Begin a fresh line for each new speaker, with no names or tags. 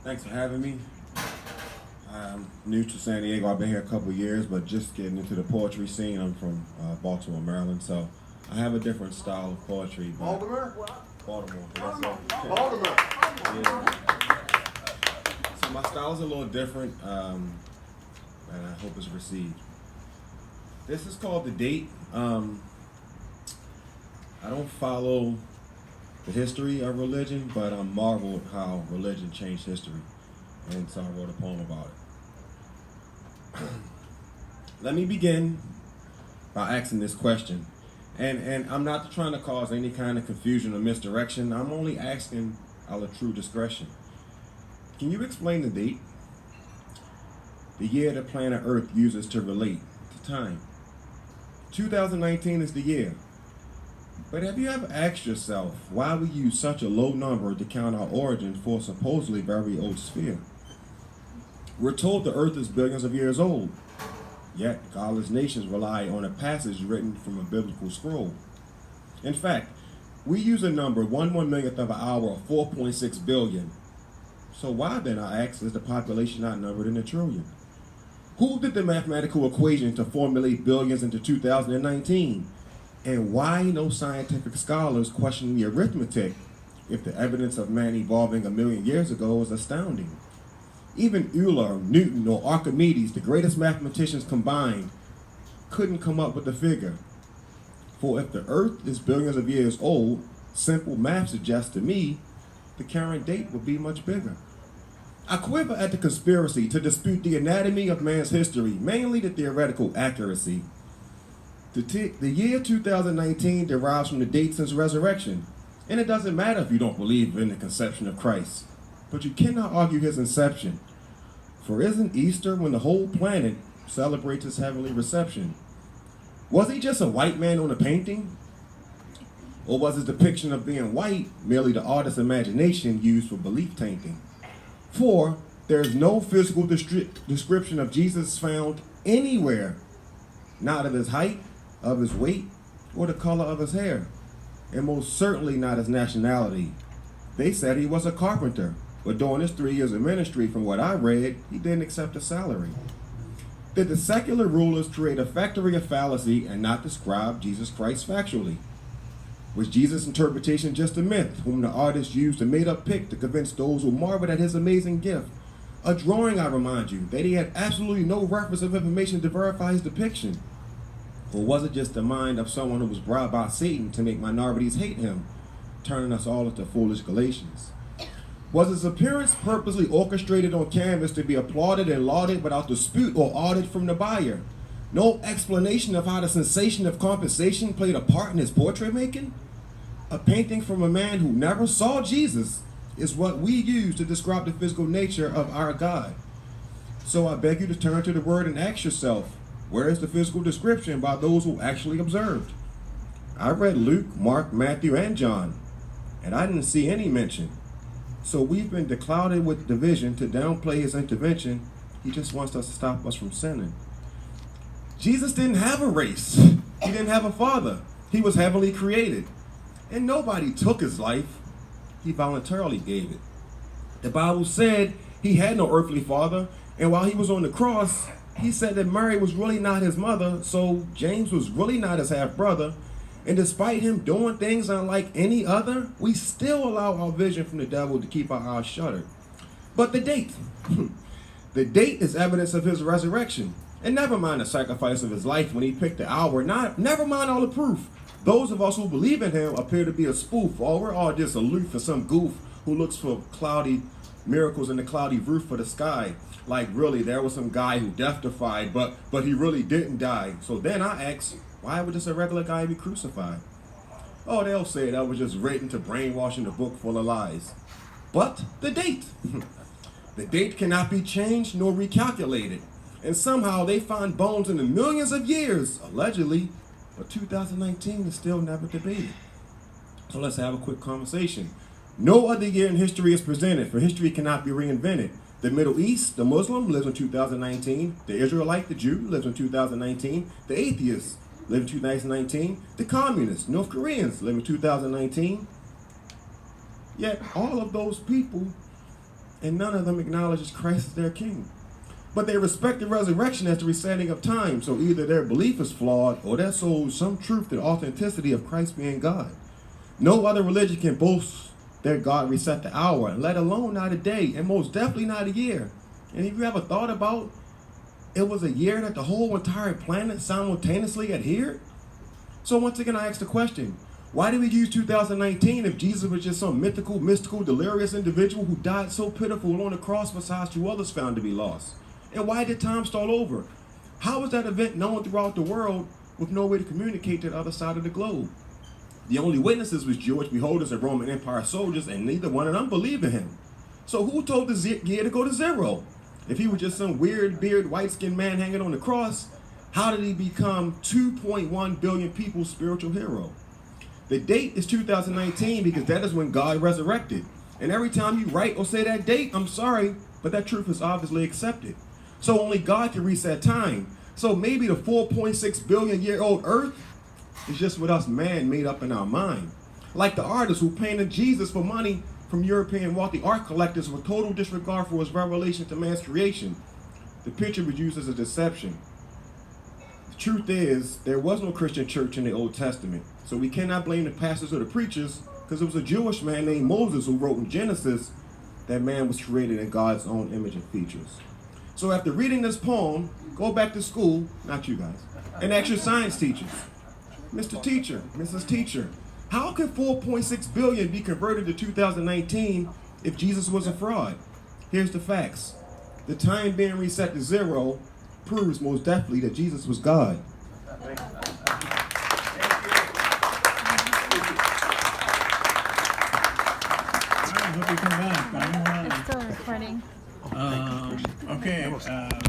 Thanks for having me. I'm new to San Diego. I've been here a couple years, but just getting into the poetry scene. I'm from Baltimore, Maryland, so I have a different style of poetry.
Baltimore?
Baltimore. That's all.
Baltimore.
Yeah. So my style is a little different, and I hope it's received. This is called The Date. I don't follow the history of religion, but I'm marveled how religion changed history. And so I wrote a poem about it. Let me begin by asking this question. And I'm not trying to cause any kind of confusion or misdirection. I'm only asking out of true discretion. Can you explain the date? The year the planet Earth uses to relate to time. 2019 is the year. But have you ever asked yourself why we use such a low number to count our origins for a supposedly very old sphere? We're told the Earth is billions of years old, yet godless nations rely on a passage written from a biblical scroll. In fact, we use a number 1/1,000,000th of an hour of 4.6 billion. So why then, I ask, is the population not numbered in a trillion? Who did the mathematical equation to formulate billions into 2019? And why no scientific scholars question the arithmetic if the evidence of man evolving 1,000,000 years ago is astounding? Even Euler, Newton, or Archimedes, the greatest mathematicians combined, couldn't come up with a figure. For if the Earth is billions of years old, simple math suggests to me the current date would be much bigger. I quiver at the conspiracy to dispute the anatomy of man's history, mainly the theoretical accuracy. The year 2019 derives from the date since resurrection, and it doesn't matter if you don't believe in the conception of Christ, but you cannot argue his inception. For isn't Easter when the whole planet celebrates his heavenly reception? Was he just a white man on a painting? Or was his depiction of being white merely the artist's imagination used for belief tainting? For there is no physical description of Jesus found anywhere, not of his height, of his weight, or the color of his hair, and most certainly not his nationality. They said he was a carpenter, but during his 3 years of ministry, from what I read, he didn't accept a salary. Did the secular rulers create a factory of fallacy and not describe Jesus Christ factually? Was Jesus' interpretation just a myth, whom the artist used a made-up pic to convince those who marveled at his amazing gift? A drawing, I remind you, that he had absolutely no reference of information to verify his depiction. Or was it just the mind of someone who was bribed by Satan to make minorities hate him, turning us all into foolish Galatians? Was his appearance purposely orchestrated on canvas to be applauded and lauded without dispute or audit from the buyer? No explanation of how the sensation of compensation played a part in his portrait making? A painting from a man who never saw Jesus is what we use to describe the physical nature of our God. So I beg you to turn to the word and ask yourself, where is the physical description by those who actually observed? I read Luke, Mark, Matthew, and John, and I didn't see any mention. So we've been clouded with division to downplay his intervention. He just wants us to stop us from sinning. Jesus didn't have a race. He didn't have a father. He was heavenly created. And nobody took his life. He voluntarily gave it. The Bible said he had no earthly father, and while he was on the cross, he said that Mary was really not his mother, so James was really not his half-brother. And despite him doing things unlike any other, we still allow our vision from the devil to keep our eyes shuttered. But the date. The date is evidence of his resurrection. And never mind the sacrifice of his life when he picked the hour. Never mind all the proof. Those of us who believe in him appear to be a spoof, or we're all just aloof for some goof who looks for cloudy miracles in the cloudy roof for the sky. Like really, there was some guy who death-defied, but he really didn't die. So then I ask, why would just a regular guy be crucified? Oh, they'll say that was just written to brainwash in a book full of lies. But the date. The date cannot be changed nor recalculated. And somehow they find bones in the millions of years, allegedly, but 2019 is still never debated. So let's have a quick conversation. No other year in history is presented, for history cannot be reinvented. The Middle East, the Muslim, lives in 2019. The Israelite, the Jew, lives in 2019. The atheist live in 2019. The communists, North Koreans, live in 2019. Yet all of those people and none of them acknowledges Christ as their king. But they respect the resurrection as the resetting of time, so either their belief is flawed or their soul some truth to the authenticity of Christ being God. No other religion can boast their God reset the hour, let alone not a day, and most definitely not a year. And if you ever thought about it was a year that the whole entire planet simultaneously adhered? So once again, I ask the question, why do we use 2019 if Jesus was just some mystical, delirious individual who died so pitiful on the cross besides two others found to be lost? And why did time start over? How was that event known throughout the world with no way to communicate to the other side of the globe? The only witnesses was Jewish beholders and Roman Empire soldiers, and neither one of them believed in him. So who told the year to go to zero? If he was just some weird, bearded, white-skinned man hanging on the cross, how did he become 2.1 billion people's spiritual hero? The date is 2019 because that is when God resurrected. And every time you write or say that date, I'm sorry, but that truth is obviously accepted. So only God can reset time. So maybe the 4.6 billion year old earth is just what us man made up in our mind. Like the artist who painted Jesus for money from European wealthy art collectors with total disregard for his revelation to man's creation. The picture was used as a deception. The truth is, there was no Christian church in the Old Testament, so we cannot blame the pastors or the preachers, because it was a Jewish man named Moses who wrote in Genesis that man was created in God's own image and features. So after reading this poem, go back to school, not you guys, and ask your science teachers, Mr. Teacher, Mrs. Teacher, how could 4.6 billion be converted to 2019 if Jesus was a fraud? Here's the facts. The time being reset to zero proves most definitely that Jesus was God.
I hope you come back.
It's still recording.
Okay.